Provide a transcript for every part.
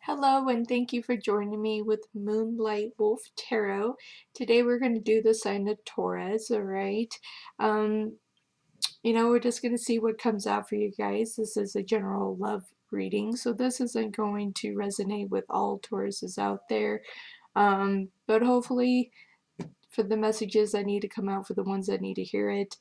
Hello and thank you for joining me with Moonlight Wolf Tarot. Today we're going to do the sign of Taurus, alright? Um, we're just going to see what comes out for you guys. This is a general love reading, so this isn't going to resonate with all Tauruses out there. But hopefully for the messages that need to come out, for the ones that need to hear it,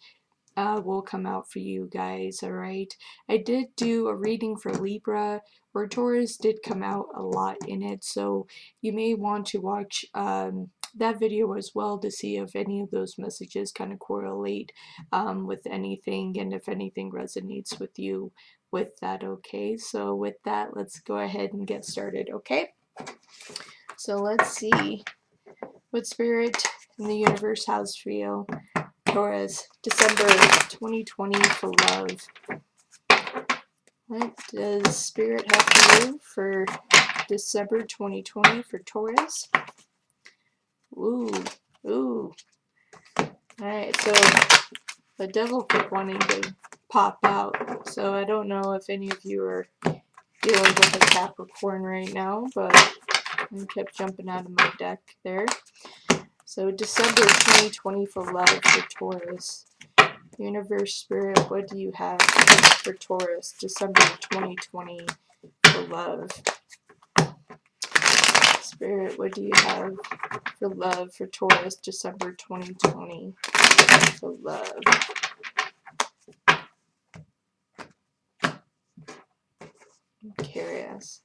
will come out for you guys, alright? I did do a reading for Libra where Taurus did come out a lot in it, so you may want to watch that video as well to see if any of those messages kind of correlate with anything and if anything resonates with you with that, okay? So with that, let's go ahead and get started, okay? So let's see what Spirit in the universe has for you. Taurus, December 2020 for love. What does Spirit have for you for December 2020 for Taurus? Ooh, ooh. Alright, so the devil kept wanting to pop out. So I don't know if any of you are dealing with a Capricorn right now, but I kept jumping out of my deck there. So December 2020 for love for Taurus. Universe, Spirit, what do you have for Taurus, December 2020 for love? Spirit, what do you have for love for Taurus, December 2020 for love? I'm curious.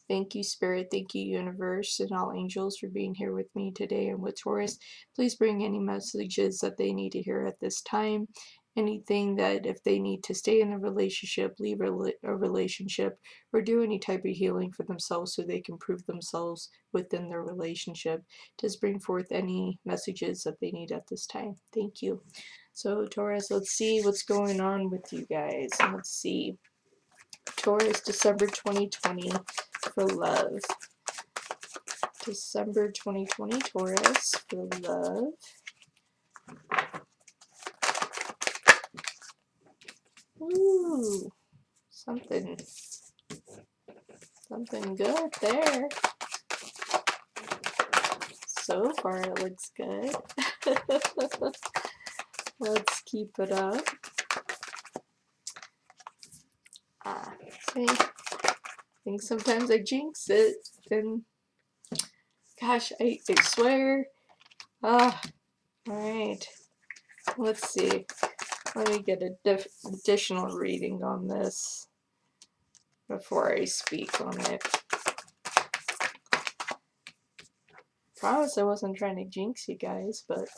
Thank you, Spirit. Thank you, Universe, and all angels for being here with me today and with Taurus. Please bring any messages that they need to hear at this time. Anything that if they need to stay in a relationship, leave a relationship, or do any type of healing for themselves so they can prove themselves within their relationship. Just bring forth any messages that they need at this time. Thank you. So, Taurus, let's see what's going on with you guys. Let's see. Taurus, December 2020 for love. December 2020, Taurus, for love. Ooh, something good there. So far it looks good. Let's keep it up. See, I think sometimes I jinx it, and gosh, I swear. Alright, let's see. Let me get a additional reading on this before I speak on it. Promise I wasn't trying to jinx you guys, but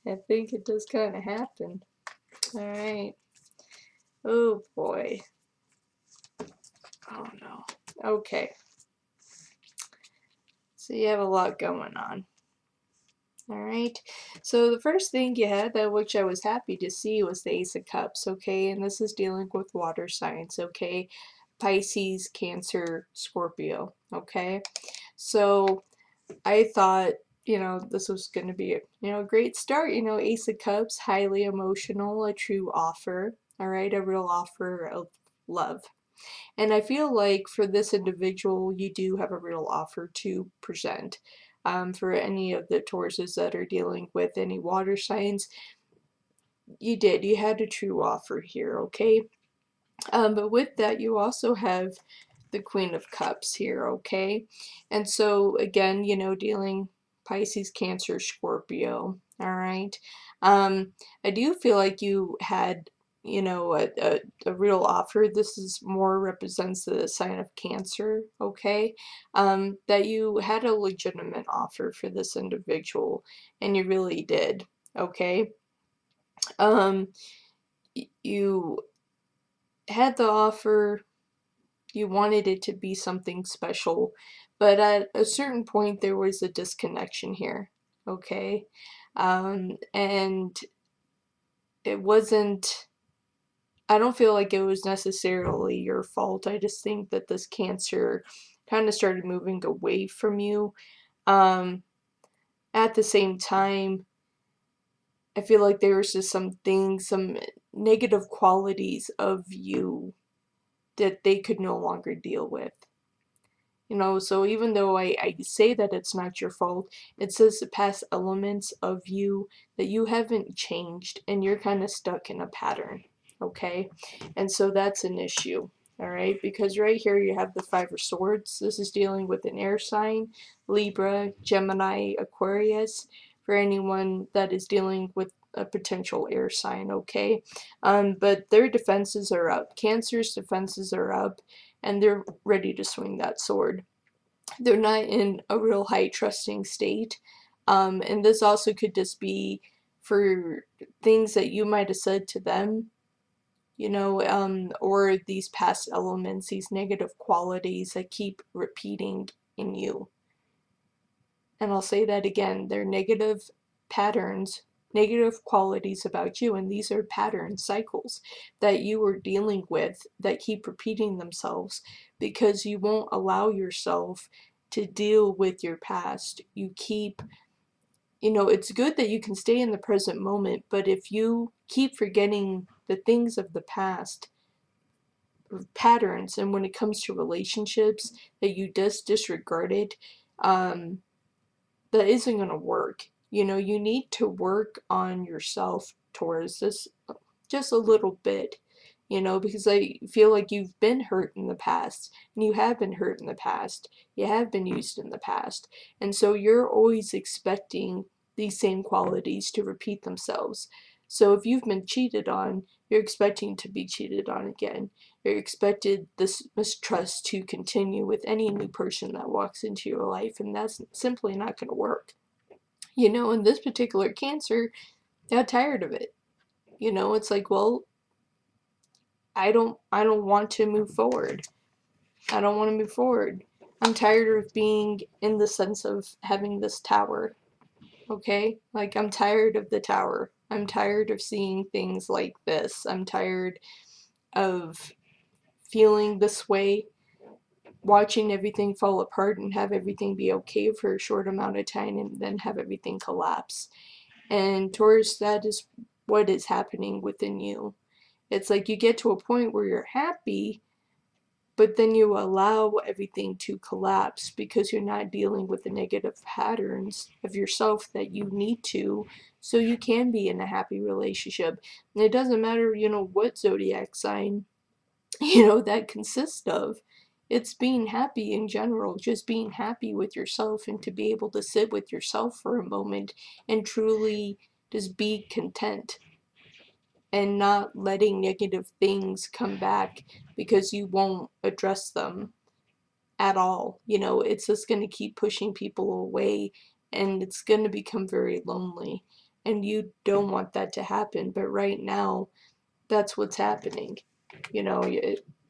I think it does kind of happen. Alright. Oh boy. Oh no. Okay. So you have a lot going on. Alright. So the first thing you had, that which I was happy to see, was the Ace of Cups, okay? And this is dealing with water signs, okay? Pisces, Cancer, Scorpio, okay? So I thought, this was going to be a great start. Ace of Cups, highly emotional, a true offer, all right, a real offer of love. And I feel like for this individual, you do have a real offer to present. For any of the Tauruses that are dealing with any water signs, you had a true offer here, okay? But with that, you also have the Queen of Cups here, okay? And so again, dealing Pisces, Cancer, Scorpio, all right? I do feel like you had, a real offer. This is more represents the sign of Cancer, okay? That you had a legitimate offer for this individual, and you really did, okay? You had the offer. You wanted it to be something special, but at a certain point there was a disconnection here, okay? And it wasn't, I don't feel like it was necessarily your fault. I just think that this Cancer kind of started moving away from you. At the same time, I feel like there was just some negative qualities of you that they could no longer deal with. You know, so even though I say that it's not your fault, it says the past elements of you that you haven't changed and you're kind of stuck in a pattern, okay? And so that's an issue, all right? Because right here you have the Five of Swords. This is dealing with an air sign, Libra, Gemini, Aquarius, for anyone that is dealing with a potential air sign, okay? But their defenses are up. Cancer's defenses are up, and they're ready to swing that sword. They're not in a real high trusting state. And this also could just be for things that you might have said to them, you know, or these past elements, these negative qualities that keep repeating in you. And I'll say that again, they're negative patterns, negative qualities about you, and these are pattern cycles that you are dealing with that keep repeating themselves because you won't allow yourself to deal with your past. You keep, you know, it's good that you can stay in the present moment, but if you keep forgetting the things of the past, patterns, and when it comes to relationships that you just disregarded, that isn't going to work. You know, you need to work on yourself towards this just a little bit, you know, because I feel like you've been hurt in the past, and you have been hurt in the past, you have been used in the past, and so you're always expecting these same qualities to repeat themselves. So if you've been cheated on, you're expecting to be cheated on again. You're expected this mistrust to continue with any new person that walks into your life, and that's simply not going to work. You know, in this particular Cancer, got tired of it. You know, it's like, well, I don't want to move forward. I don't want to move forward. I'm tired of being in the sense of having this tower. Okay? Like, I'm tired of the tower. I'm tired of seeing things like this. I'm tired of feeling this way, watching everything fall apart and have everything be okay for a short amount of time and then have everything collapse. And Taurus, that is what is happening within you. It's like you get to a point where you're happy, but then you allow everything to collapse because you're not dealing with the negative patterns of yourself that you need to, so you can be in a happy relationship. And it doesn't matter, you know, what zodiac sign, you know, that consists of. It's being happy in general, just being happy with yourself, and to be able to sit with yourself for a moment and truly just be content and not letting negative things come back because you won't address them at all. You know, it's just going to keep pushing people away, and it's going to become very lonely. And you don't want that to happen, but right now, that's what's happening. You know,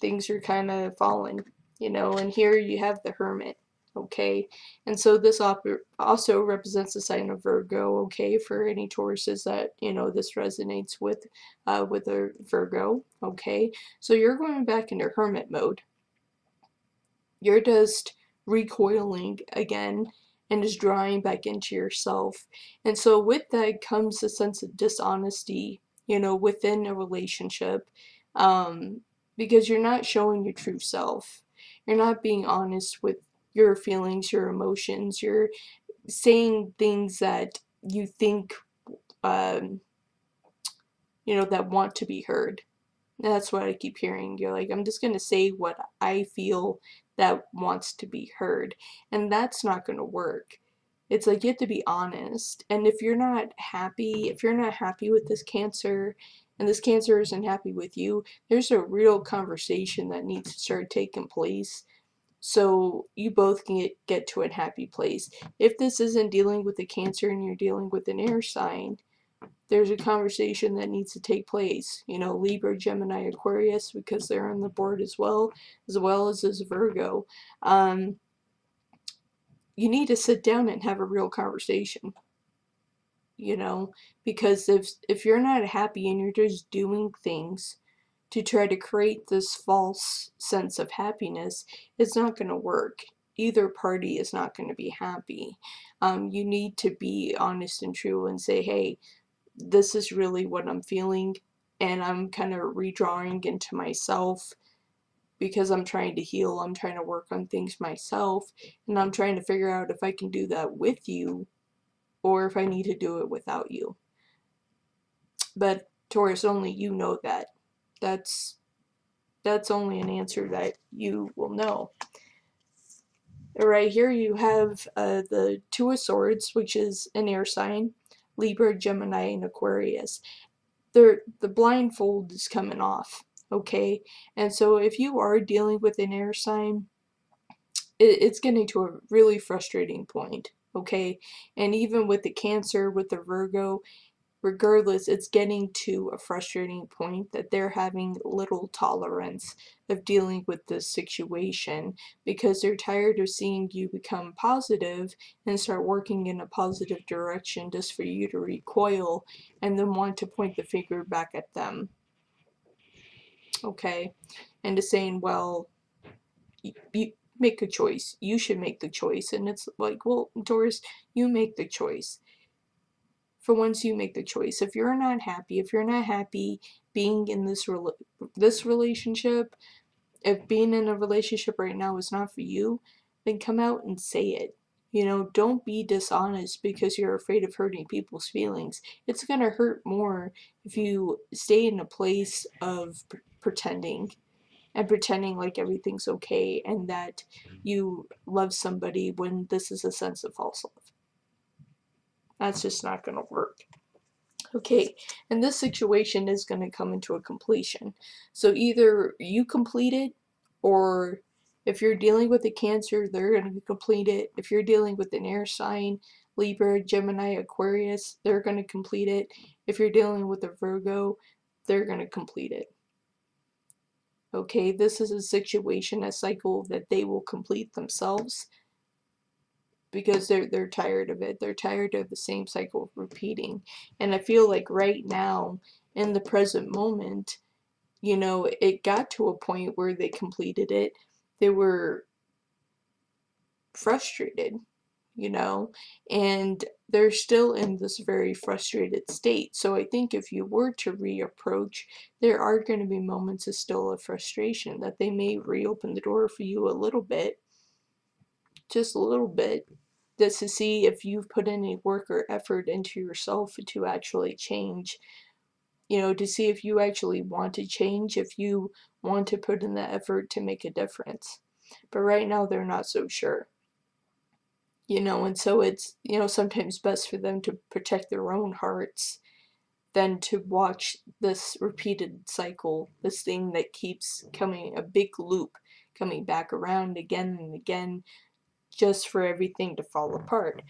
things are kind of falling, you know, and here you have the Hermit, okay? And so this also represents the sign of Virgo, okay, for any Tauruses that, you know, this resonates with a Virgo, okay? So you're going back into Hermit mode. You're just recoiling again and just drawing back into yourself. And so with that comes a sense of dishonesty, you know, within a relationship, um, because you're not showing your true self. You're not being honest with your feelings, your emotions. You're saying things that you think, um, you know, that want to be heard. That's what I keep hearing. You're like, I'm just going to say what I feel that wants to be heard. And that's not going to work. It's like you have to be honest. And if you're not happy with this Cancer, and this Cancer isn't happy with you, there's a real conversation that needs to start taking place so you both can get to a happy place. If this isn't dealing with a Cancer and you're dealing with an air sign, there's a conversation that needs to take place. You know, Libra, Gemini, Aquarius, because they're on the board as well as this Virgo. You need to sit down and have a real conversation. You know, because if you're not happy and you're just doing things to try to create this false sense of happiness, it's not going to work. Either party is not going to be happy. You need to be honest and true and say, hey, this is really what I'm feeling, and I'm kind of redrawing into myself because I'm trying to heal, I'm trying to work on things myself, and I'm trying to figure out if I can do that with you or if I need to do it without you. But Taurus, only you know that. That's only an answer that you will know. Right here you have the Two of Swords, which is an air sign, Libra, Gemini, and Aquarius. The blindfold is coming off, okay? And so if you are dealing with an air sign, it's getting to a really frustrating point, okay? And even with the Cancer, with the Virgo, regardless, it's getting to a frustrating point that they're having little tolerance of dealing with this situation because they're tired of seeing you become positive and start working in a positive direction just for you to recoil and then want to point the finger back at them. Okay? And to saying, well, you make a choice. You should make the choice. And it's like, well, Taurus, you make the choice. For once, you make the choice. If you're not happy being in this relationship, if being in a relationship right now is not for you, then come out and say it. You know, don't be dishonest because you're afraid of hurting people's feelings. It's gonna hurt more if you stay in a place of pretending and pretending like everything's okay and that you love somebody when this is a sense of false love. That's just not gonna work. Okay, and this situation is going to come into a completion. So either you complete it, or if you're dealing with a Cancer, they're going to complete it. If you're dealing with an air sign, Libra, Gemini, Aquarius, they're going to complete it. If you're dealing with a Virgo, they're going to complete it. Okay, this is a situation, a cycle that they will complete themselves because they're tired of it. They're tired of the same cycle repeating. And I feel like right now, in the present moment, you know, it got to a point where they completed it. They were frustrated, you know, and they're still in this very frustrated state. So I think if you were to reapproach, there are going to be moments of still of frustration that they may reopen the door for you a little bit, just a little bit, just to see if you've put any work or effort into yourself to actually change, you know, to see if you actually want to change, if you want to put in the effort to make a difference. But right now they're not so sure, you know, and so it's, you know, sometimes best for them to protect their own hearts than to watch this repeated cycle, this thing that keeps coming, a big loop coming back around again and again, just for everything to fall apart.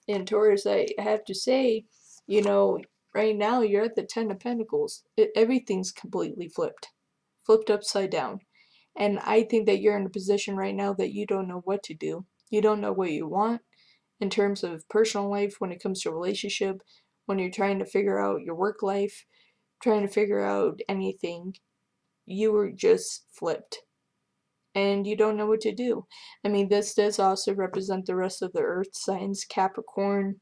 And Taurus, I have to say, you know, right now you're at the Ten of Pentacles. Everything's completely flipped upside down. And I think that you're in a position right now that you don't know what to do. You don't know what you want in terms of personal life, when it comes to relationship, when you're trying to figure out your work life, trying to figure out anything. You were just flipped. And you don't know what to do. I mean, this does also represent the rest of the earth signs, Capricorn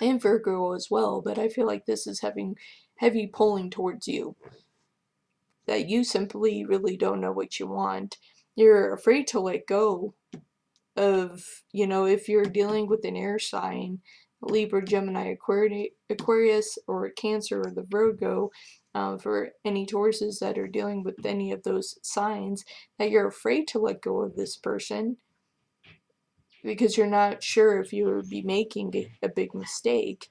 and Virgo as well, but I feel like this is having heavy pulling towards you. That you simply really don't know what you want. You're afraid to let go of, you know, if you're dealing with an air sign, Libra, Gemini, Aquarius, or Cancer, or the Virgo, for any Tauruses that are dealing with any of those signs, that you're afraid to let go of this person because you're not sure if you would be making a big mistake.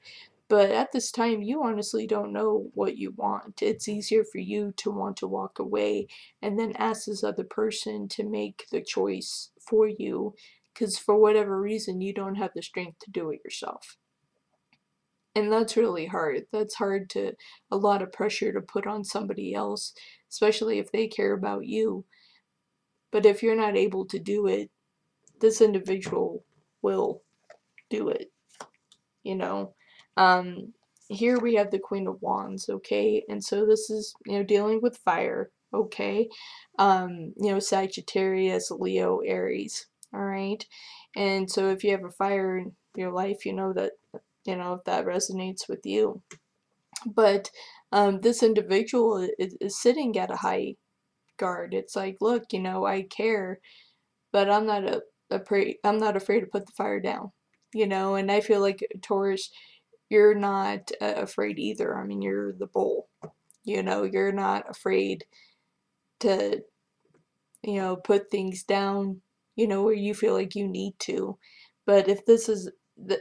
But at this time, you honestly don't know what you want. It's easier for you to want to walk away and then ask this other person to make the choice for you, because for whatever reason, you don't have the strength to do it yourself. And that's really hard. That's hard to, a lot of pressure to put on somebody else, especially if they care about you. But if you're not able to do it, this individual will do it, you know. Here we have the Queen of Wands, okay? And so this is, you know, dealing with fire, okay? You know, Sagittarius, Leo, Aries, all right? And so if you have a fire in your life, you know that, you know, if that resonates with you. But this individual is sitting at a high guard. It's like, look, I care, but I'm not afraid to put the fire down. And I feel like Taurus, you're not afraid either. I mean, you're the bull. You're not afraid to, put things down, where you feel like you need to. But if this is,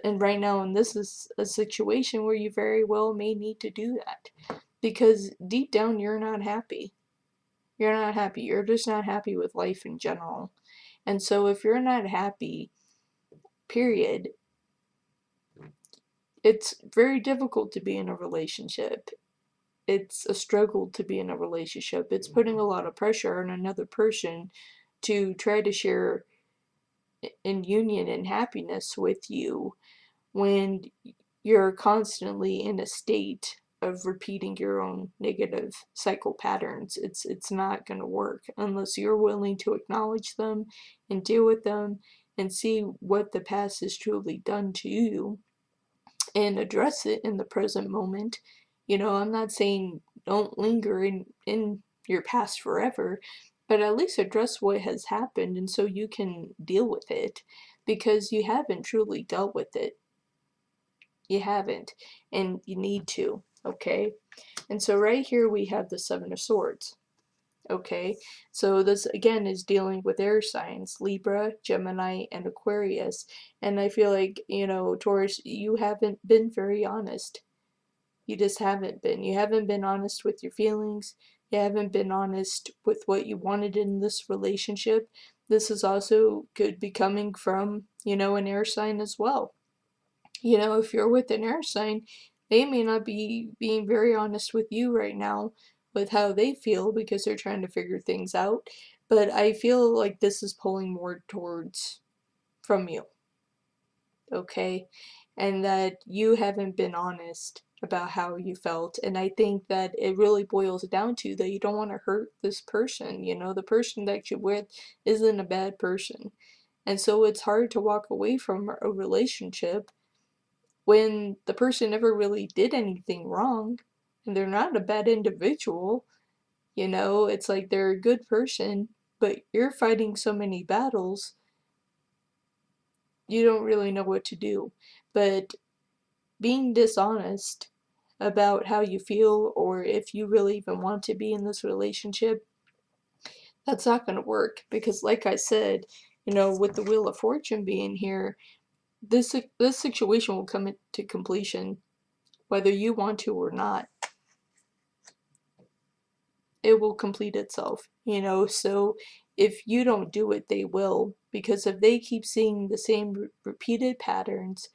and right now, and this is a situation where you very well may need to do that. Because deep down, you're not happy. You're not happy. You're just not happy with life in general. And so if you're not happy, period, it's very difficult to be in a relationship. It's a struggle to be in a relationship. It's putting a lot of pressure on another person to try to share in union and happiness with you when you're constantly in a state of repeating your own negative cycle patterns. It's not going to work unless you're willing to acknowledge them and deal with them and see what the past has truly done to you and address it in the present moment. I'm not saying don't linger in your past forever, but at least address what has happened and so you can deal with it, because you haven't truly dealt with it. You haven't, and you need to, okay? And so right here we have the Seven of Swords. Okay, so this again is dealing with air signs, Libra, Gemini, and Aquarius. And I feel like, Taurus, you haven't been very honest. You just haven't been. You haven't been honest with your feelings. You haven't been honest with what you wanted in this relationship. This is also could be coming from, an air sign as well. If you're with an air sign, they may not be being very honest with you right now with how they feel because they're trying to figure things out. But I feel like this is pulling more towards from you, okay? And that you haven't been honest about how you felt. And I think that it really boils down to that you don't want to hurt this person. The person that you're with isn't a bad person. And so it's hard to walk away from a relationship when the person never really did anything wrong and they're not a bad individual. It's like they're a good person, but you're fighting so many battles, you don't really know what to do. But being dishonest about how you feel or if you really even want to be in this relationship, that's not going to work, because like I said, with the Wheel of Fortune being here, this situation will come to completion whether you want to or not. It will complete itself, so if you don't do it, they will, because if they keep seeing the same repeated patterns,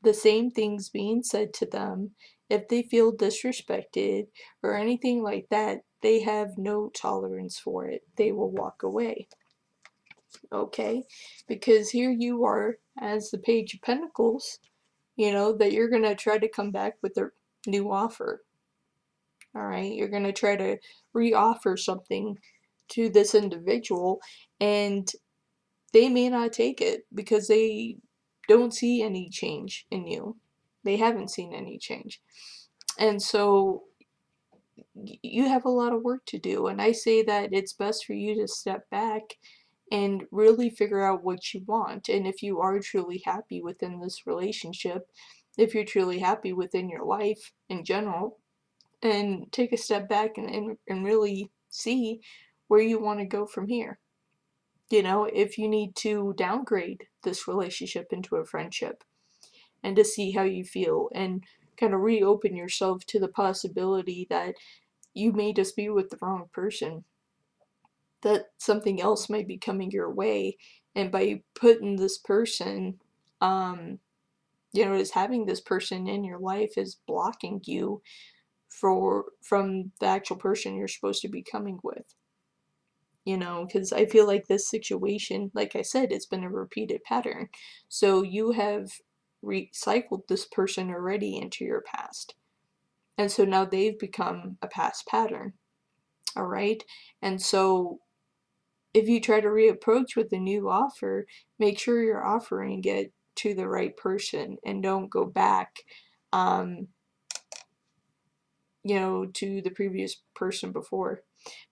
the same things being said to them, if they feel disrespected or anything like that, they have no tolerance for it. They will walk away, okay? Because here you are as the Page of Pentacles, that you're going to try to come back with a new offer. All right, you're going to try to re-offer something to this individual, and they may not take it because they don't see any change in you. They haven't seen any change. And so you have a lot of work to do. And I say that it's best for you to step back and really figure out what you want. And if you are truly happy within this relationship, if you're truly happy within your life in general, and take a step back and really see where you want to go from here. If you need to downgrade this relationship into a friendship and to see how you feel and kind of reopen yourself to the possibility that you may just be with the wrong person, that something else might be coming your way, and by putting this person, just having this person in your life is blocking you from the actual person you're supposed to be coming with. Because I feel like this situation, like I said, it's been a repeated pattern. So you have recycled this person already into your past. And so now they've become a past pattern. All right? And so if you try to reapproach with a new offer, make sure you're offering it to the right person and don't go back to the previous person before.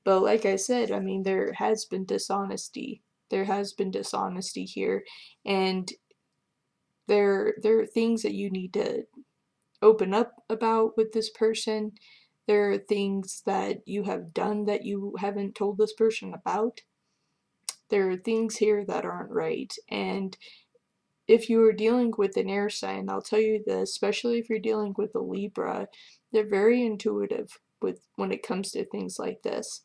But like I said, I mean, there has been dishonesty. There has been dishonesty here, and there are things that you need to open up about with this person. There are things that you have done that you haven't told this person about. There are things here that aren't right. And if you are dealing with an air sign, I'll tell you this, especially if you're dealing with a Libra, they're very intuitive with when it comes to things like this.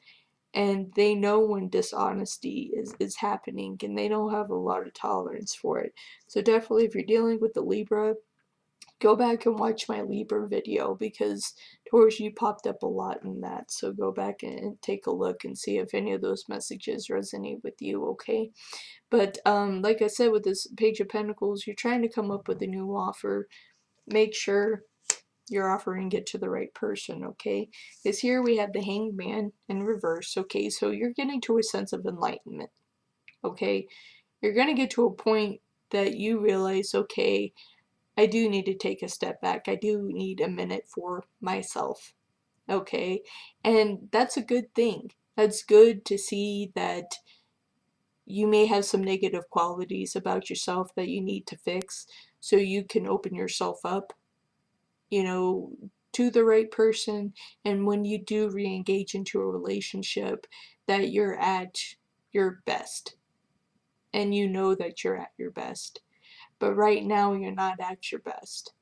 And they know when dishonesty is happening, and they don't have a lot of tolerance for it. So definitely if you're dealing with the Libra, go back and watch my Libra video, because Taurus, you popped up a lot in that. So go back and take a look and see if any of those messages resonate with you, okay? But like I said, with this Page of Pentacles, you're trying to come up with a new offer. Make sure you're offering it to the right person, okay? Because here we have the Hanged Man in reverse, okay? So you're getting to a sense of enlightenment, okay? You're going to get to a point that you realize, okay, I do need to take a step back. I do need a minute for myself, okay? And that's a good thing. That's good to see that you may have some negative qualities about yourself that you need to fix, so you can open yourself up, you know, to the right person. And when you do re-engage into a relationship, that you're at your best, and you know that you're at your best. But right now, you're not at your best.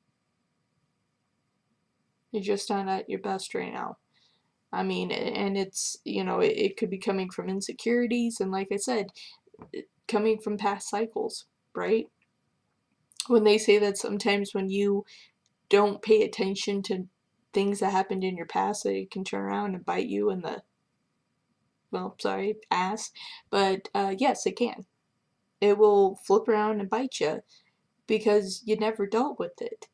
You're just not at your best right now. I mean, and it's, you know, it could be coming from insecurities, and like I said, coming from past cycles, right? When they say that sometimes when you don't pay attention to things that happened in your past, that it can turn around and bite you in the, well, sorry, ass. But yes, it can. It will flip around and bite you because you never dealt with it.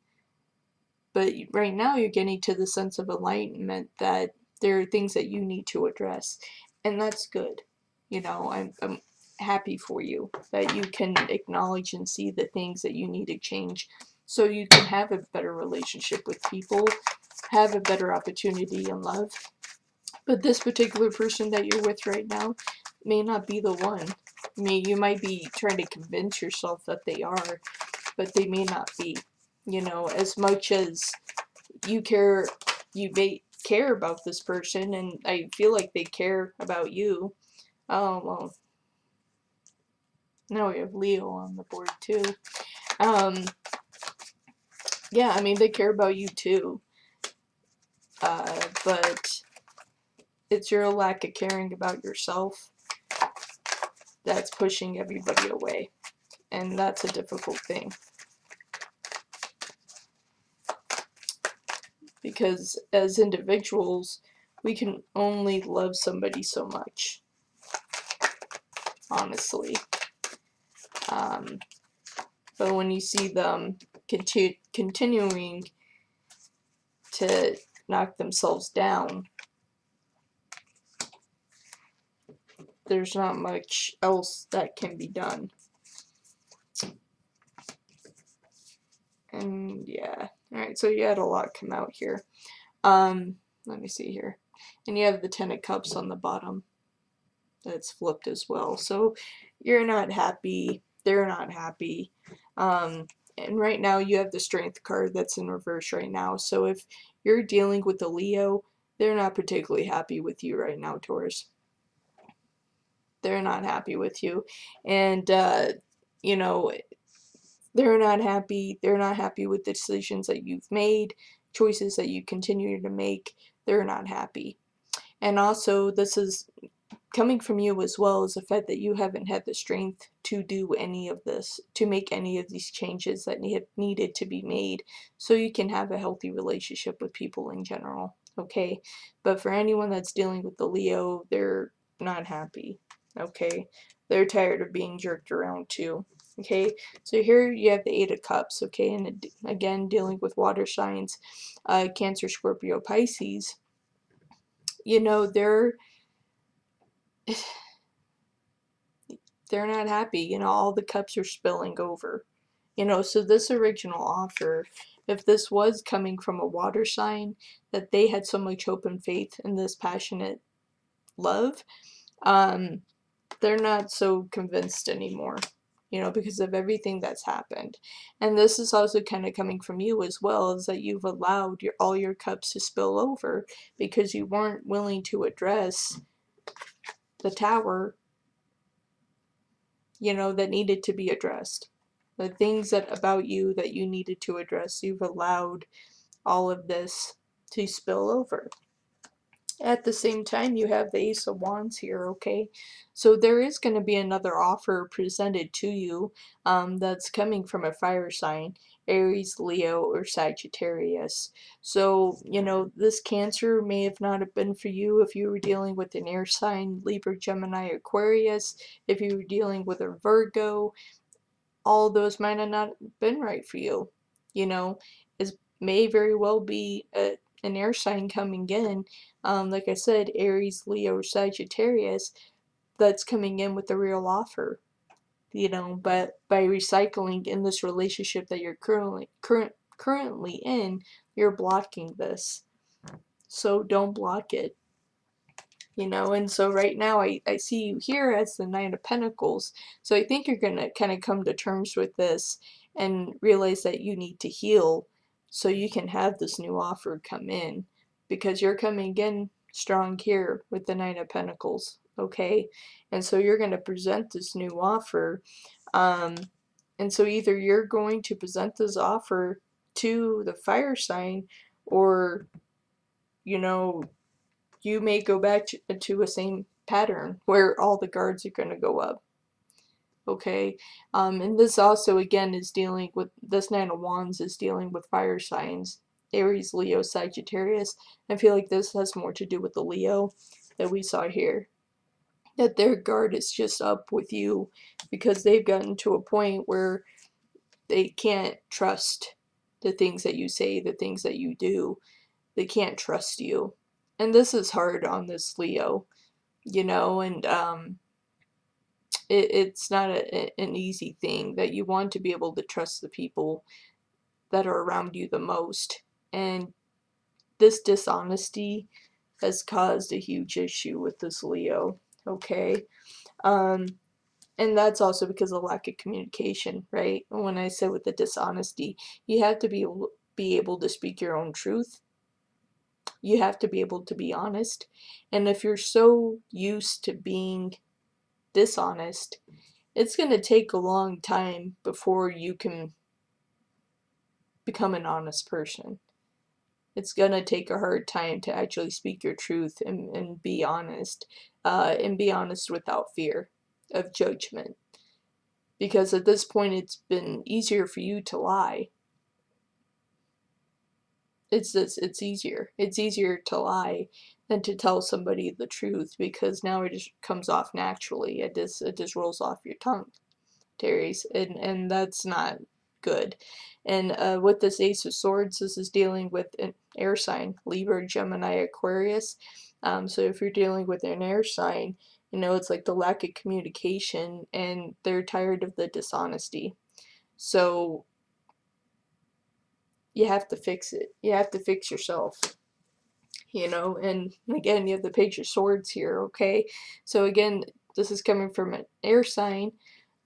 But right now you're getting to the sense of enlightenment that there are things that you need to address. And that's good. You know, I'm happy for you that you can acknowledge and see the things that you need to change, so you can have a better relationship with people, have a better opportunity in love. But this particular person that you're with right now may not be the one. I mean, you might be trying to convince yourself that they are, but they may not be. You know, as much as you may care about this person, and I feel like they care about you. Oh, well, now we have Leo on the board too. Yeah, I mean, they care about you too. But it's your lack of caring about yourself that's pushing everybody away. And that's a difficult thing. Because as individuals, we can only love somebody so much. Honestly. But when you see them continuing to knock themselves down, there's not much else that can be done. And yeah, alright, so you had a lot come out here. Let me see here. And you have the Ten of Cups on the bottom. That's flipped as well. So you're not happy. They're not happy. And right now you have the Strength card that's in reverse right now. So if you're dealing with a Leo, they're not particularly happy with you right now, Taurus. They're not happy with you. And, you know, they're not happy. They're not happy with the decisions that you've made, choices that you continue to make. They're not happy. And also, this is coming from you as well, as the fact that you haven't had the strength to do any of this, to make any of these changes that needed to be made, so you can have a healthy relationship with people in general, okay? But for anyone that's dealing with the Leo, they're not happy, okay? They're tired of being jerked around too, okay? So here you have the Eight of Cups, okay? And again, dealing with water signs, Cancer, Scorpio, Pisces. You know, they're not happy. You know, all the cups are spilling over. You know, so this original offer, if this was coming from a water sign, that they had so much hope and faith in this passionate love, they're not so convinced anymore, you know, because of everything that's happened. And this is also kind of coming from you as well, is that you've allowed all your cups to spill over because you weren't willing to address the tower, you know, that needed to be addressed. The things that about you that you needed to address, you've allowed all of this to spill over. At the same time, you have the Ace of Wands here, okay? So there is going to be another offer presented to you that's coming from a fire sign, Aries, Leo, or Sagittarius. So, you know, this Cancer may have not have been for you if you were dealing with an air sign, Libra, Gemini, Aquarius. If you were dealing with a Virgo, all those might have not been right for you. You know, it may very well be an air sign coming in. Like I said, Aries, Leo, or Sagittarius, that's coming in with the real offer. You know, but by recycling in this relationship that you're currently in, you're blocking this. So don't block it. You know, and so right now I see you here as the Nine of Pentacles. So I think you're going to kind of come to terms with this and realize that you need to heal so you can have this new offer come in, because you're coming in strong here with the Nine of Pentacles, okay? And so you're going to present this new offer, and so either you're going to present this offer to the fire sign, or, you know, you may go back to a same pattern where all the guards are going to go up. Okay, and this also again is dealing with, this Nine of Wands is dealing with fire signs, Aries, Leo, Sagittarius. I feel like this has more to do with the Leo that we saw here, that their guard is just up with you because they've gotten to a point where they can't trust the things that you say, the things that you do. They can't trust you. And this is hard on this Leo, you know, and it's not an easy thing, that you want to be able to trust the people that are around you the most. And this dishonesty has caused a huge issue with this Leo, okay? And that's also because of lack of communication, right? When I said with the dishonesty, you have to be able to speak your own truth. You have to be able to be honest. And if you're so used to being dishonest, it's going to take a long time before you can become an honest person. It's going to take a hard time to actually speak your truth and be honest, and be honest without fear of judgment. Because at this point, it's been easier for you to lie. It's easier. It's easier to lie than to tell somebody the truth, because now it just comes off naturally. It just rolls off your tongue, Terry's, and that's not good. And with this Ace of Swords, this is dealing with an air sign, Libra, Gemini, Aquarius. So if you're dealing with an air sign, you know, it's like the lack of communication, and they're tired of the dishonesty. So you have to fix it. You have to fix yourself. You know, and again, you have the Page of Swords here, okay? So again, this is coming from an air sign,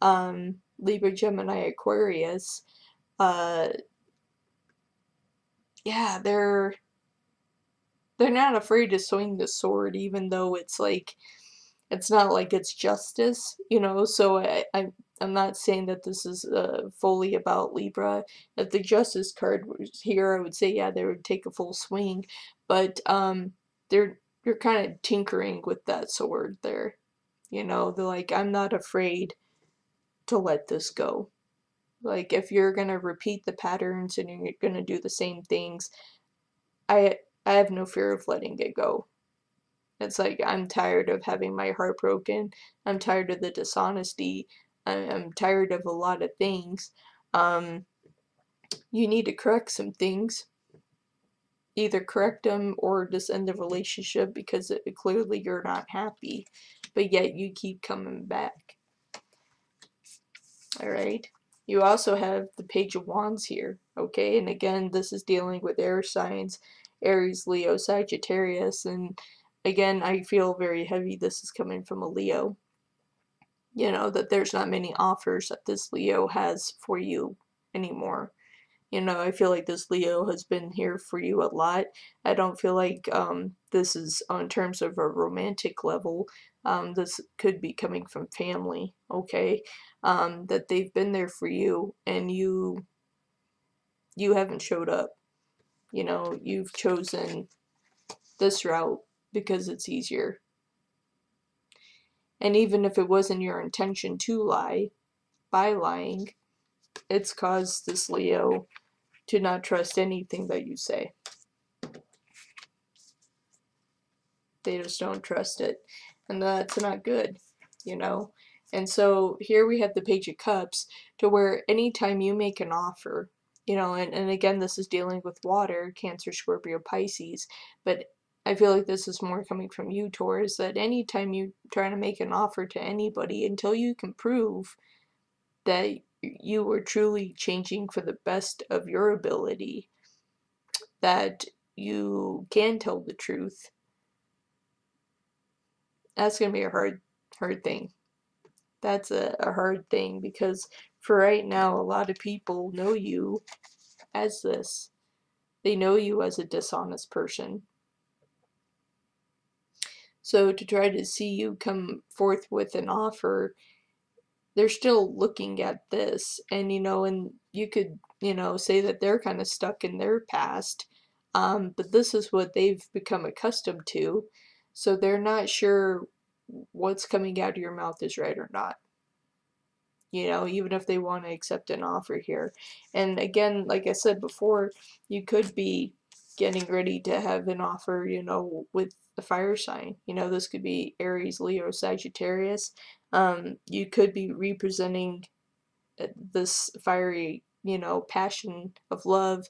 Libra, Gemini, Aquarius. Yeah, they're not afraid to swing the sword, even though it's like, it's not like it's justice, you know. So I'm not saying that this is fully about Libra. If the Justice card was here, I would say yeah, they would take a full swing, but they're kind of tinkering with that sword there, you know. They're like, I'm not afraid to let this go. Like, if you're gonna repeat the patterns and you're gonna do the same things, I have no fear of letting it go. It's like, I'm tired of having my heart broken. I'm tired of the dishonesty. I'm tired of a lot of things. You need to correct some things. Either correct them or just end the relationship, because clearly you're not happy, but yet you keep coming back. Alright? You also have the Page of Wands here, okay? And again, this is dealing with air signs, Aries, Leo, Sagittarius, and again, I feel very heavy this is coming from a Leo. You know, that there's not many offers that this Leo has for you anymore. You know, I feel like this Leo has been here for you a lot. I don't feel like this is on terms of a romantic level. This could be coming from family, okay? That they've been there for you and you haven't showed up. You know, you've chosen this route because it's easier. And even if it wasn't your intention to lie, by lying, it's caused this Leo to not trust anything that you say. They just don't trust it. And that's not good, you know? And so here we have the Page of Cups, to where anytime you make an offer, you know, and again, this is dealing with water, Cancer, Scorpio, Pisces, but I feel like this is more coming from you, Taurus, that anytime you try to make an offer to anybody, until you can prove that you were truly changing for the best of your ability, that you can tell the truth, that's going to be a hard thing. That's a hard thing, because for right now, a lot of people know you as this. They know you as a dishonest person. So to try to see you come forth with an offer, they're still looking at this, and you know, and you could, you know, say that they're kind of stuck in their past, but this is what they've become accustomed to, so they're not sure what's coming out of your mouth is right or not, you know, even if they want to accept an offer here. And again, like I said before, you could be getting ready to have an offer, you know, with the fire sign. You know, this could be Aries, Leo, Sagittarius. You could be representing this fiery, you know, passion of love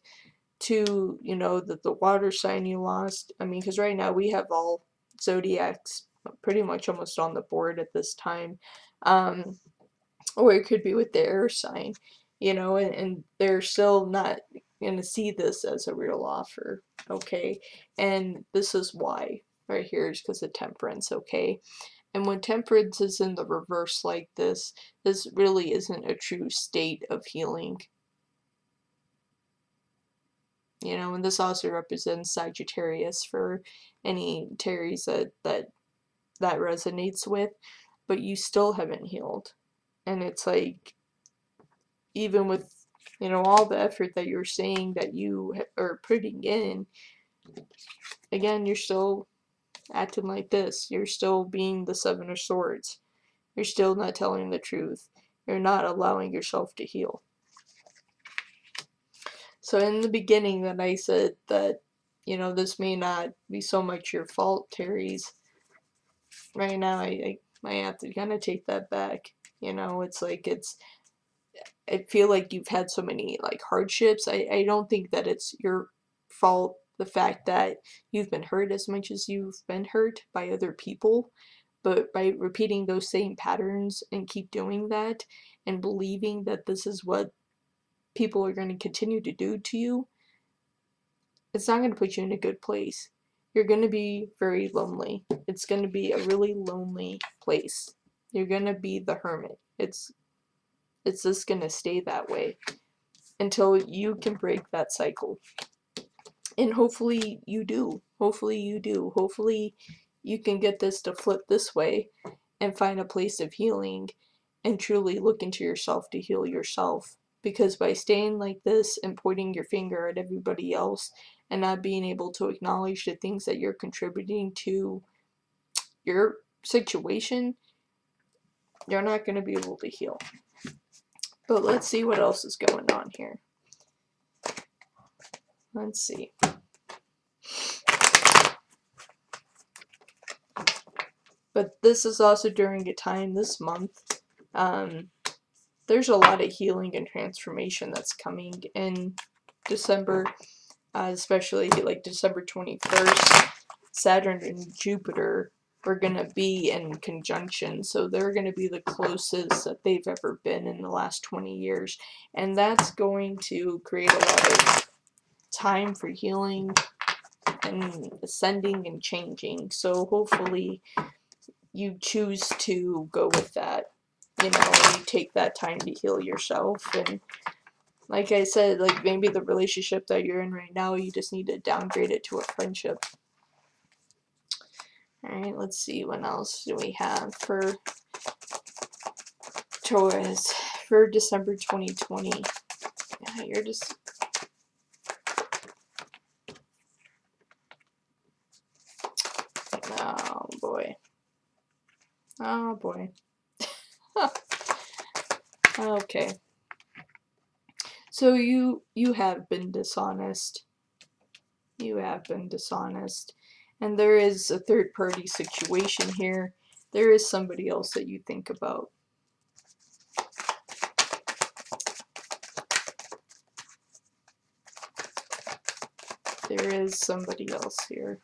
to, you know, the water sign you lost. I mean, because right now we have all zodiacs pretty much almost on the board at this time. Or it could be with the air sign, you know, and they're still not going to see this as a real offer, okay? And this is why right here is because of Temperance, okay? And when Temperance is in the reverse like this really isn't a true state of healing. You know, and this also represents Sagittarius for any Terries that resonates with, but you still haven't healed. And it's like, even with, you know, all the effort that you're saying that you are putting in, again, you're still acting like this. You're still being the Seven of Swords. You're still not telling the truth. You're not allowing yourself to heal. So in the beginning that I said that, you know, this may not be so much your fault, Terry's, right now I have to kind of take that back. You know, it's like I feel like you've had so many like hardships. I don't think that it's your fault, the fact that you've been hurt as much as you've been hurt by other people, but by repeating those same patterns and keep doing that and believing that this is what people are going to continue to do to you, it's not going to put you in a good place. You're going to be very lonely. It's going to be a really lonely place. You're going to be the hermit. It's just going to stay that way until you can break that cycle. And hopefully you do. Hopefully you do. Hopefully you can get this to flip this way and find a place of healing and truly look into yourself to heal yourself. Because by staying like this and pointing your finger at everybody else and not being able to acknowledge the things that you're contributing to your situation, you're not going to be able to heal. But let's see what else is going on here. Let's see. But this is also during a time this month. There's a lot of healing and transformation that's coming in December, especially like December 21st. Saturn and Jupiter are going to be in conjunction, so they're going to be the closest that they've ever been in the last 20 years. And that's going to create a lot of time for healing, and ascending and changing. So hopefully you choose to go with that. You know, you take that time to heal yourself. And like I said, like maybe the relationship that you're in right now, you just need to downgrade it to a friendship. Alright, let's see, what else do we have for Taurus for December 2020. Yeah, you're just... oh boy. Oh boy. Okay. So you have been dishonest. You have been dishonest. And there is a third party situation here. There is somebody else that you think about. There is somebody else here.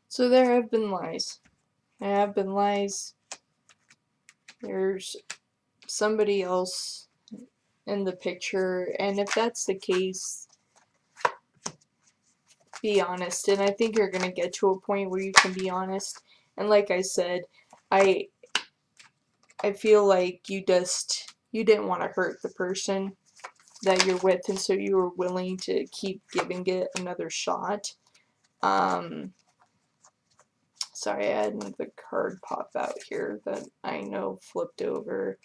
So there have been lies. There have been lies. There's somebody else in the picture, and if that's the case, be honest. And I think you're gonna get to a point where you can be honest. And like I said, I feel like you didn't want to hurt the person that you're with, and so you were willing to keep giving it another shot. Sorry, I had another card pop out here that I know flipped over.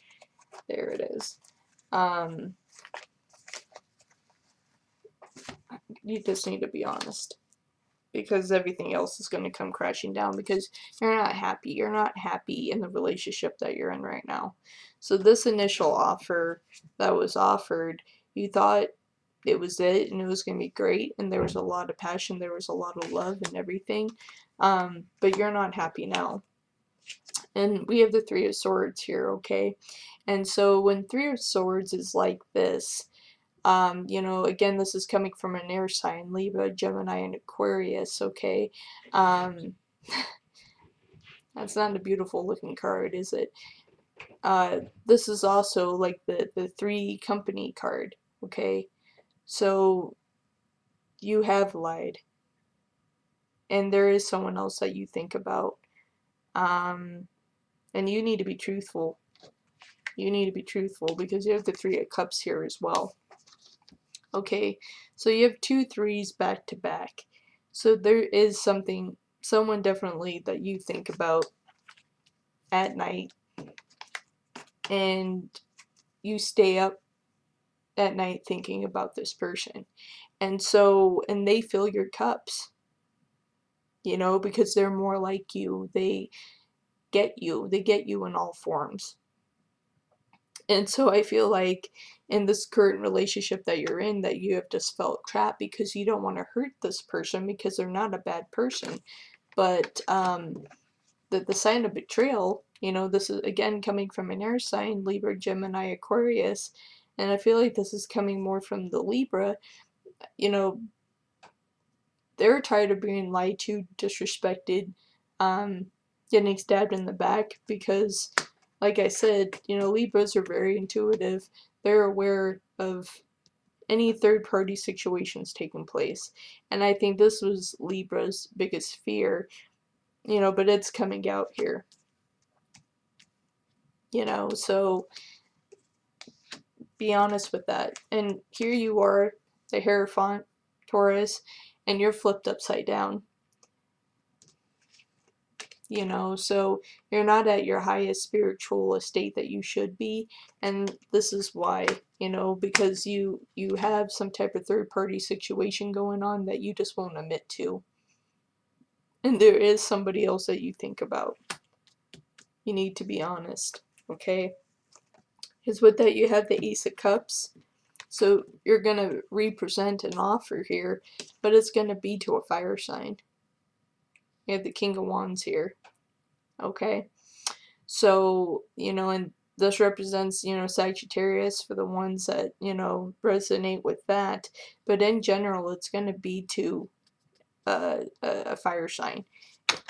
There it is. You just need to be honest, because everything else is going to come crashing down, because you're not happy. You're not happy in the relationship that you're in right now. So this initial offer that was offered, you thought it was it, and it was going to be great, and there was a lot of passion, there was a lot of love and everything, but you're not happy now. And we have the Three of Swords here, okay? And so when Three of Swords is like this, you know, again, this is coming from an air sign, Libra, Gemini, and Aquarius, okay? That's not a beautiful looking card, is it? This is also like the Three Company card, okay? So you have lied, and there is someone else that you think about, and you need to be truthful. You need to be truthful, because you have the Three of Cups here as well. Okay, so you have 2 threes back to back. So there is someone definitely that you think about at night, and you stay up at night thinking about this person. And so, and they fill your cups, you know, because they're more like you. They get you in all forms. And so I feel like in this current relationship that you're in, that you have just felt trapped because you don't want to hurt this person, because they're not a bad person. But the sign of betrayal, you know, this is again coming from an air sign, Libra, Gemini, Aquarius, and I feel like this is coming more from the Libra. You know, they're tired of being lied to, disrespected, getting stabbed in the back, because like I said, you know, Libras are very intuitive. They're aware of any third party situations taking place. And I think this was Libra's biggest fear, you know, but it's coming out here. You know, so be honest with that. And here you are, the Hierophant, Taurus, and you're flipped upside down. You know, so you're not at your highest spiritual estate that you should be, and this is why, you know, because you have some type of third party situation going on that you just won't admit to, and there is somebody else that you think about. You need to be honest, okay? Because with that, you have the Ace of Cups, so you're gonna represent an offer here, but it's gonna be to a fire sign. You have the King of Wands here, okay? So, you know, and this represents, you know, Sagittarius for the ones that, you know, resonate with that. But in general, it's going to be to a fire sign.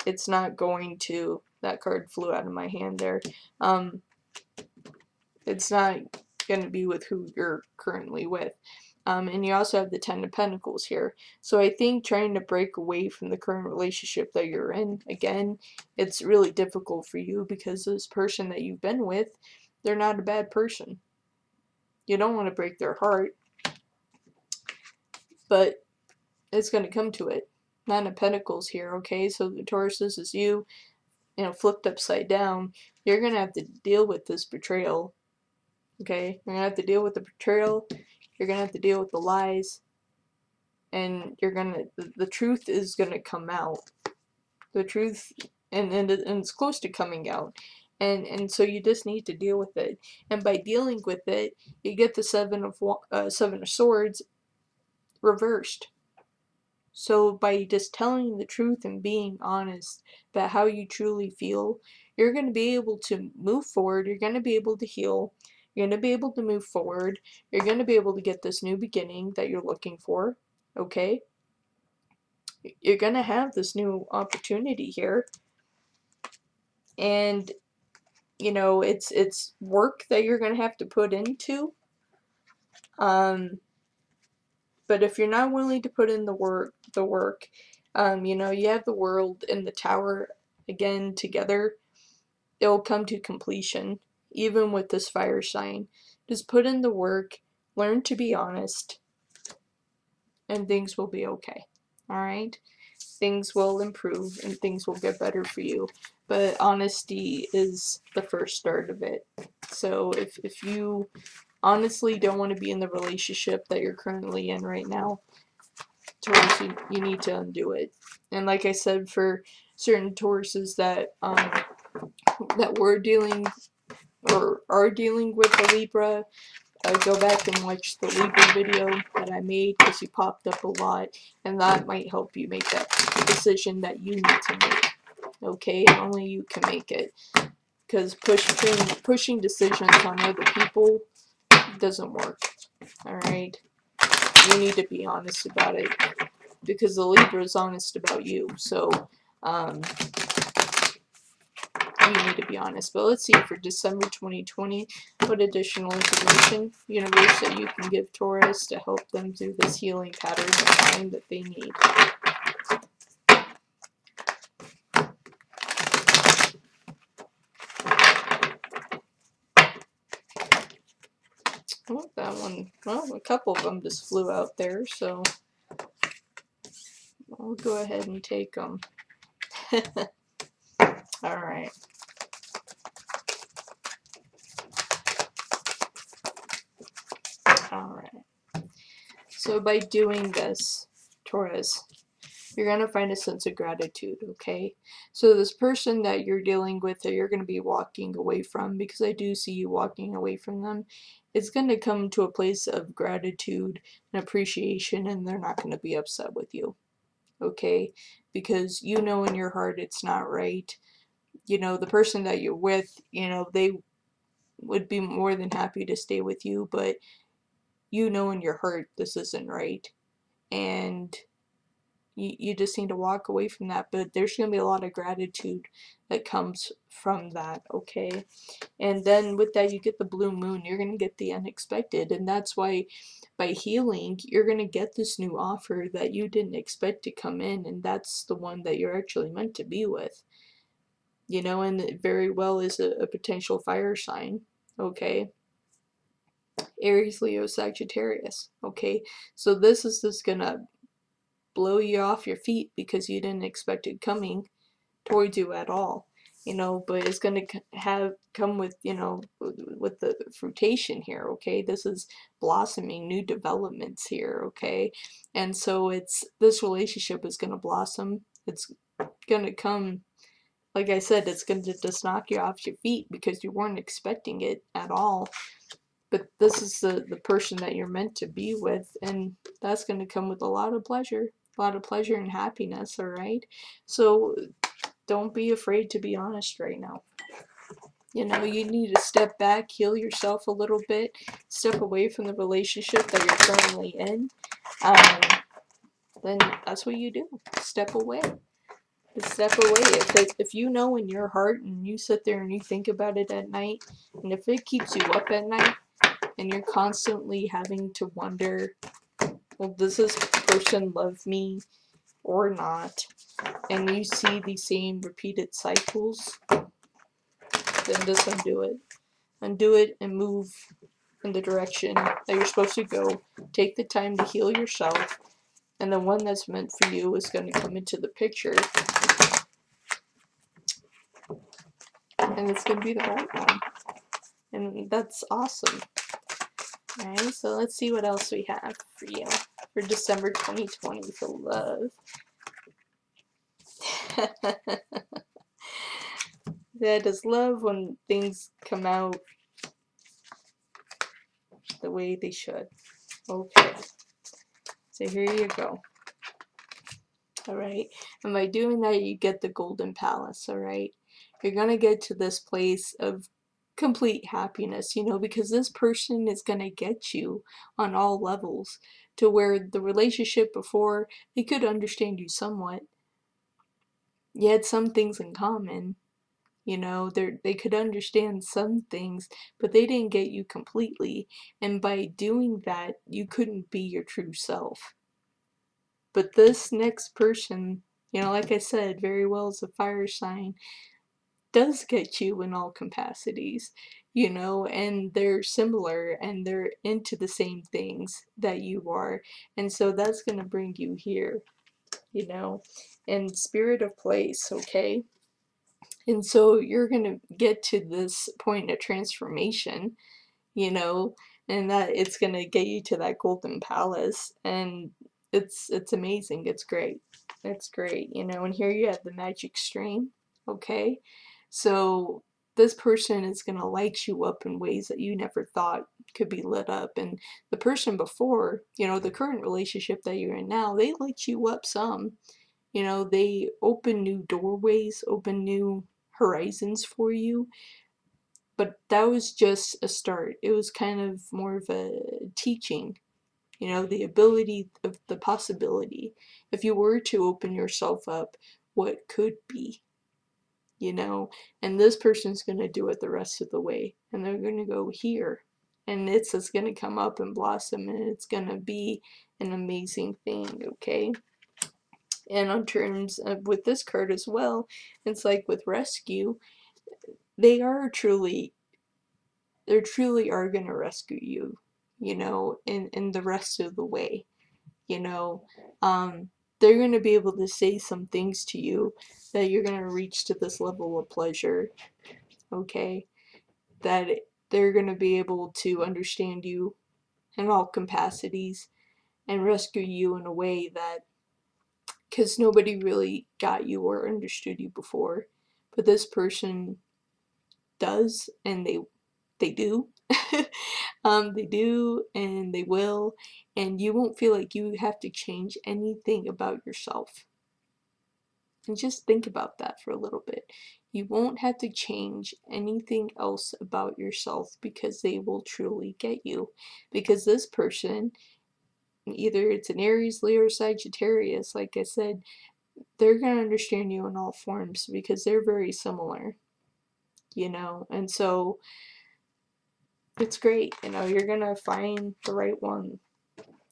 It's not going to, that card flew out of my hand there. It's not going to be with who you're currently with. And you also have the Ten of Pentacles here. So I think trying to break away from the current relationship that you're in, again, it's really difficult for you because this person that you've been with, they're not a bad person. You don't want to break their heart, but it's going to come to it. Nine of Pentacles here, okay? So the Taurus, this is you, flipped upside down. You're going to have to deal with this betrayal, okay? You're going to have to deal with the betrayal. You're going to have to deal with the lies. And the truth is going to come out. The truth, and it's close to coming out. And so you just need to deal with it. And by dealing with it, you get the Seven of Swords reversed. So by just telling the truth and being honest about how you truly feel, you're going to be able to move forward. You're going to be able to heal. You're going to be able to move forward. You're going to be able to get this new beginning that you're looking for. Okay? You're going to have this new opportunity here. And, it's work that you're going to have to put into. But if you're not willing to put in the work, you have the World and the Tower again together. It'll come to completion, even with this fire sign. Just put in the work, learn to be honest, and things will be okay. Alright? Things will improve and things will get better for you. But honesty is the first start of it. So if you honestly don't want to be in the relationship that you're currently in right now, Taurus, you need to undo it. And like I said, for certain Tauruses that were dealing or are dealing with the Libra, go back and watch the Libra video that I made because he popped up a lot, and that might help you make that decision that you need to make. Okay, only you can make it, because pushing decisions on other people doesn't work. All right, you need to be honest about it, because the Libra is honest about you. So you need to be honest. But let's see, for December 2020, what additional information, universe, that you can give Taurus to help them through this healing pattern of time that they need. Oh, that one, well, a couple of them just flew out there, so I'll go ahead and take them. Alright. Alright. So by doing this, Taurus, you're going to find a sense of gratitude, okay? So this person that you're dealing with, that you're going to be walking away from, because I do see you walking away from them, it's going to come to a place of gratitude and appreciation, and they're not going to be upset with you, okay? Because you know in your heart it's not right. The person that you're with, they would be more than happy to stay with you, but you know in your heart this isn't right. And you just need to walk away from that. But there's going to be a lot of gratitude that comes from that, okay? And then with that, you get the blue moon. You're going to get the unexpected. And that's why by healing, you're going to get this new offer that you didn't expect to come in. And that's the one that you're actually meant to be with. And it very well is a potential fire sign, okay? Aries, Leo, Sagittarius, okay? So this is just going to blow you off your feet because you didn't expect it coming towards you at all, but it's going to come with, with the fruition here, okay? This is blossoming, new developments here, okay? And so this relationship is going to blossom. It's going to come, like I said, it's going to just knock you off your feet because you weren't expecting it at all. But this is the person that you're meant to be with, and that's going to come with a lot of pleasure and happiness, all right? So don't be afraid to be honest right now. You need to step back, heal yourself a little bit, step away from the relationship that you're currently in. Then that's what you do. Step away. Just step away. If you know in your heart and you sit there and you think about it at night, and if it keeps you up at night and you're constantly having to wonder, well, does this person love me or not? And you see these same repeated cycles, then just undo it. Undo it and move in the direction that you're supposed to go. Take the time to heal yourself, and the one that's meant for you is going to come into the picture, and it's going to be the right one. And that's awesome. Alright, so let's see what else we have for you for December 2020 for love. Yeah, does love when things come out the way they should. Okay, so here you go. Alright, and by doing that you get the golden palace, alright? You're gonna get to this place of complete happiness, you know, because this person is gonna get you on all levels, to where the relationship before, they could understand you somewhat. You had some things in common, you know, they could understand some things, but they didn't get you completely, and by doing that, you couldn't be your true self. But this next person, you know, like I said, very well as a fire sign, does get you in all capacities, you know, and they're similar and they're into the same things that you are. And so that's going to bring you here, you know, and spirit of place, okay? And so you're going to get to this point of transformation, you know, and that it's going to get you to that golden palace, and it's amazing. It's great. It's great, you know. And here you have the magic stream, okay? So this person is going to light you up in ways that you never thought could be lit up. And the person before, you know, the current relationship that you're in now, they light you up some, you know, they open new doorways, open new horizons for you. But that was just a start. It was kind of more of a teaching, you know, the ability of the possibility. If you were to open yourself up, what could be, you know, and this person's going to do it the rest of the way, and they're going to go here, and it's just going to come up and blossom, and it's going to be an amazing thing, okay? And on terms of with this card as well, it's like with rescue, they are truly are going to rescue you, you know, in the rest of the way, you know. They're going to be able to say some things to you that you're going to reach to this level of pleasure, okay? That they're going to be able to understand you in all capacities and rescue you in a way that, because nobody really got you or understood you before, but this person does, and they do. They do, and they will, and you won't feel like you have to change anything about yourself. And just think about that for a little bit. You won't have to change anything else about yourself, because they will truly get you. Because this person, either it's an Aries, Leo, or Sagittarius, like I said, they're going to understand you in all forms because they're very similar, you know. And so it's great, you know, you're gonna find the right one.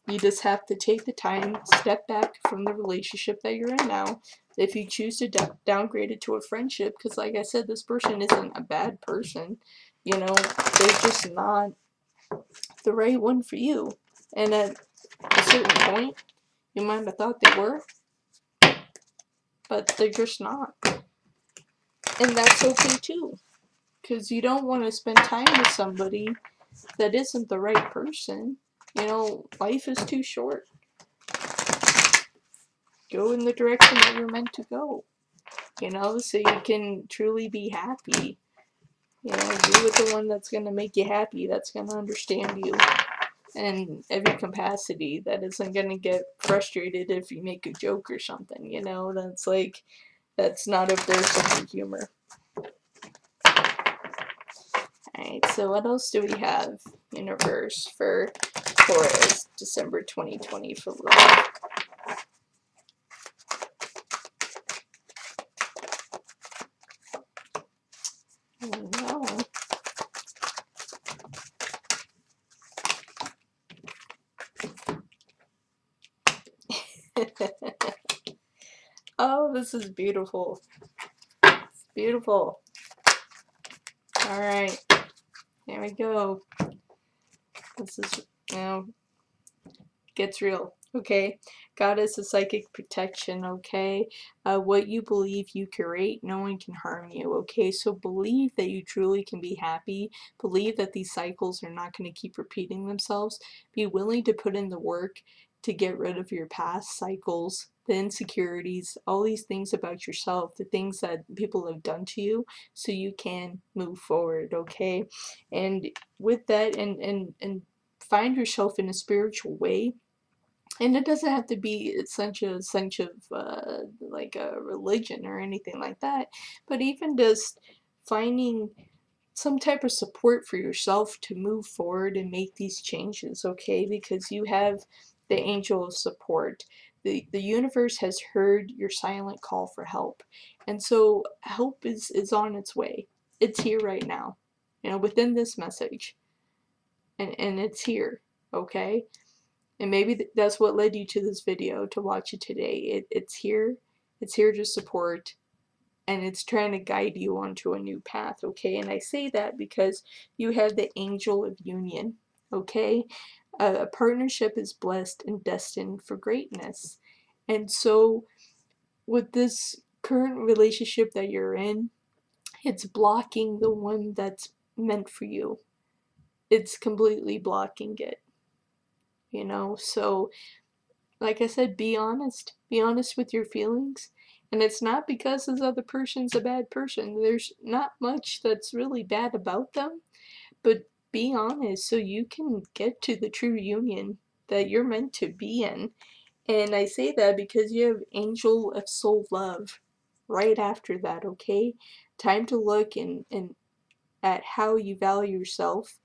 You just have to take the time, step back from the relationship that you're in now. If you choose to downgrade it to a friendship, because like I said, this person isn't a bad person, you know, they're just not the right one for you. And at a certain point, you might have thought they were, but they're just not. And that's okay too, because you don't want to spend time with somebody that isn't the right person. You know, life is too short. Go in the direction that you're meant to go, you know, so you can truly be happy. You know, be with the one that's going to make you happy, that's going to understand you in every capacity, that isn't going to get frustrated if you make a joke or something, you know, that's like, that's not of their sense of humor. Alright, so what else do we have in reverse for Taurus, December 2020 for love? No. Oh, this is beautiful. It's beautiful. All right, here we go. This is now gets real. Okay, Goddess of psychic protection. Okay, what you believe you create, no one can harm you. Okay, so believe that you truly can be happy. Believe that these cycles are not going to keep repeating themselves. Be willing to put in the work to get rid of your past cycles, the insecurities, all these things about yourself, the things that people have done to you, so you can move forward. Okay, and with that, and find yourself in a spiritual way. And it doesn't have to be such of like a religion or anything like that, but even just finding some type of support for yourself to move forward and make these changes. Okay, because you have the angel of support. The universe has heard your silent call for help, and so help is on its way. It's here right now, you know, within this message, and it's here. Okay, and maybe that's what led you to this video, to watch it today. It's here. It's here to support, and it's trying to guide you onto a new path. Okay, and I say that because you have the angel of union. Okay, a partnership is blessed and destined for greatness. And so with this current relationship that you're in, it's blocking the one that's meant for you. It's completely blocking it, you know. So like I said, be honest. Be honest with your feelings. And it's not because this other person's a bad person. There's not much that's really bad about them. But be honest so you can get to the true union that you're meant to be in. And I say that because you have Angel of Soul Love right after that, okay? Time to look and at how you value yourself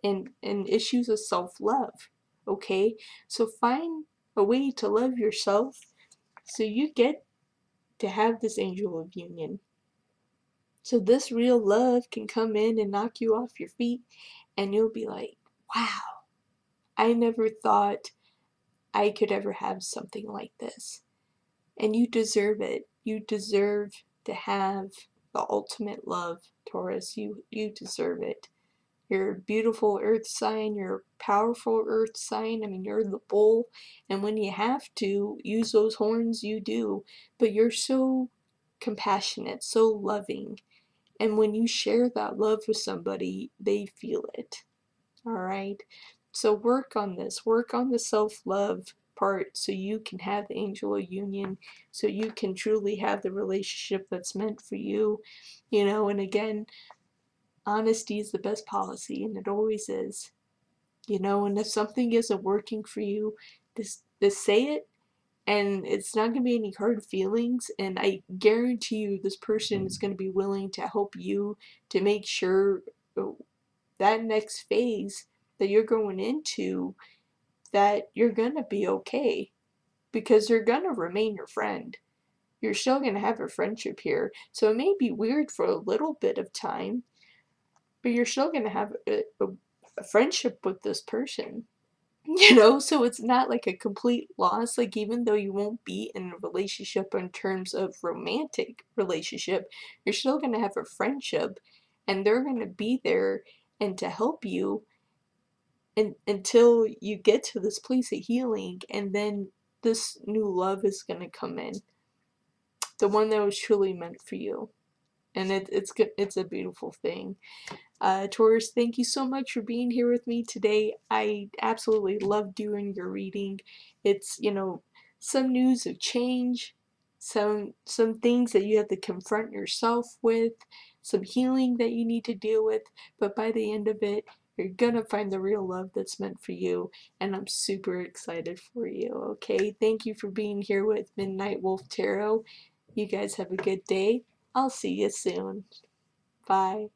and issues of self-love. Okay, so find a way to love yourself so you get to have this angel of union, so this real love can come in and knock you off your feet, and you'll be like, wow, I never thought I could ever have something like this. And you deserve it. You deserve to have the ultimate love, Taurus. You deserve it. You're a beautiful earth sign, you're a powerful earth sign. I mean, you're the bull, and when you have to use those horns, you do. But you're so compassionate, so loving, and when you share that love with somebody, they feel it. Alright? So work on this. Work on the self-love part so you can have the angel of union, so you can truly have the relationship that's meant for you. You know, and again, honesty is the best policy, and it always is. You know, and if something isn't working for you, just say it, and it's not going to be any hard feelings, and I guarantee you this person is going to be willing to help you to make sure that next phase that you're going into, that you're going to be okay, because they're going to remain your friend. You're still going to have a friendship here, so it may be weird for a little bit of time, but you're still going to have a friendship with this person. You know, so it's not like a complete loss. Like, even though you won't be in a relationship in terms of romantic relationship, you're still going to have a friendship, and they're going to be there and to help you until you get to this place of healing, and then this new love is going to come in, the one that was truly meant for you. And it's good. It's a beautiful thing. Taurus, thank you so much for being here with me today. I absolutely love doing your reading. It's, you know, some news of change, some things that you have to confront yourself with, some healing that you need to deal with, but by the end of it, you're gonna find the real love that's meant for you, and I'm super excited for you. Okay, thank you for being here with Midnight Wolf Tarot. You guys have a good day. I'll see you soon. Bye.